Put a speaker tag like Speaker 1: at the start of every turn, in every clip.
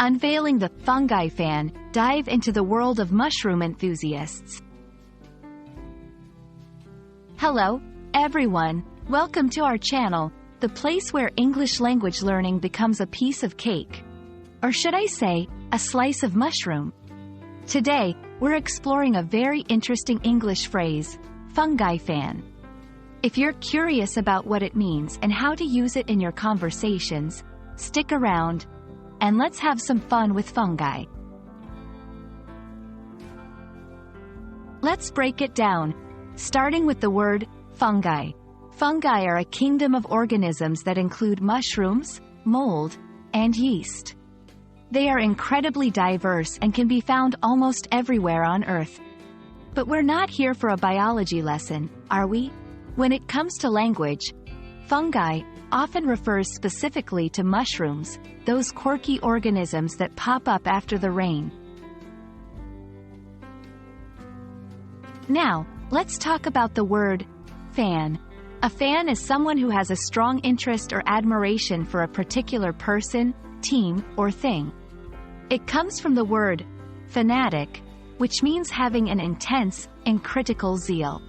Speaker 1: Unveiling the Fungi Fan, dive into the world of mushroom enthusiasts. Hello, everyone. Welcome to our channel, the place where English language learning becomes a piece of cake. Or should I say, a slice of mushroom. Today, we're exploring a very interesting English phrase, fungi fan. If you're curious about what it means and how to use it in your conversations, stick around, and let's have some fun with fungi. Let's break it down, starting with the word fungi. Fungi are a kingdom of organisms that include mushrooms, mold, and yeast. They are incredibly diverse and can be found almost everywhere on Earth. But we're not here for a biology lesson, are we? When it comes to language, fungi often refers specifically to mushrooms, those quirky organisms that pop up after the rain. Now, let's talk about the word fan. A fan is someone who has a strong interest or admiration for a particular person, team, or thing. It comes from the word fanatic, which means having an intense and critical zeal.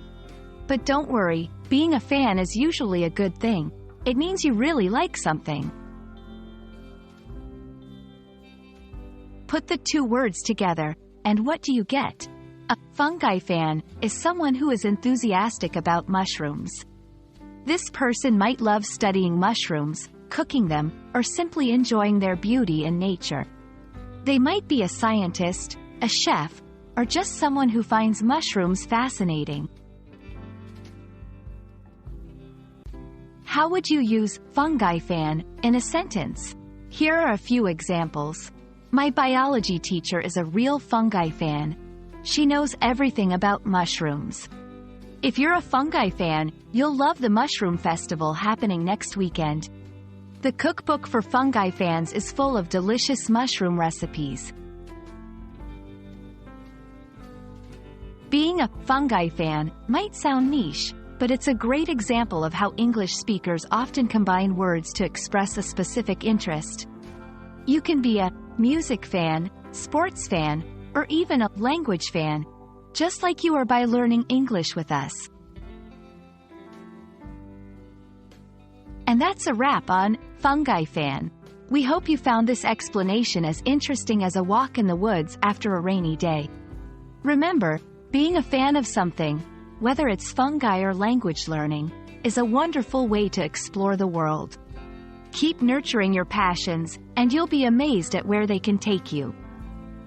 Speaker 1: But don't worry, being a fan is usually a good thing. It means you really like something. Put the two words together, and what do you get? A fungi fan is someone who is enthusiastic about mushrooms. This person might love studying mushrooms, cooking them, or simply enjoying their beauty in nature. They might be a scientist, a chef, or just someone who finds mushrooms fascinating. How would you use fungi fan in a sentence? Here are a few examples. My biology teacher is a real fungi fan. She knows everything about mushrooms. If you're a fungi fan, you'll love the Mushroom Festival happening next weekend. The cookbook for fungi fans is full of delicious mushroom recipes. Being a fungi fan might sound niche, but it's a great example of how English speakers often combine words to express a specific interest. You can be a music fan, sports fan, or even a language fan, just like you are by learning English with us. And that's a wrap on Fungi Fan. We hope you found this explanation as interesting as a walk in the woods after a rainy day. Remember, being a fan of something, whether it's fungi or language learning, is a wonderful way to explore the world. Keep nurturing your passions, and you'll be amazed at where they can take you.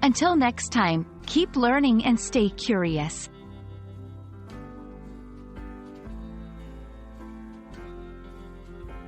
Speaker 1: Until next time, keep learning and stay curious.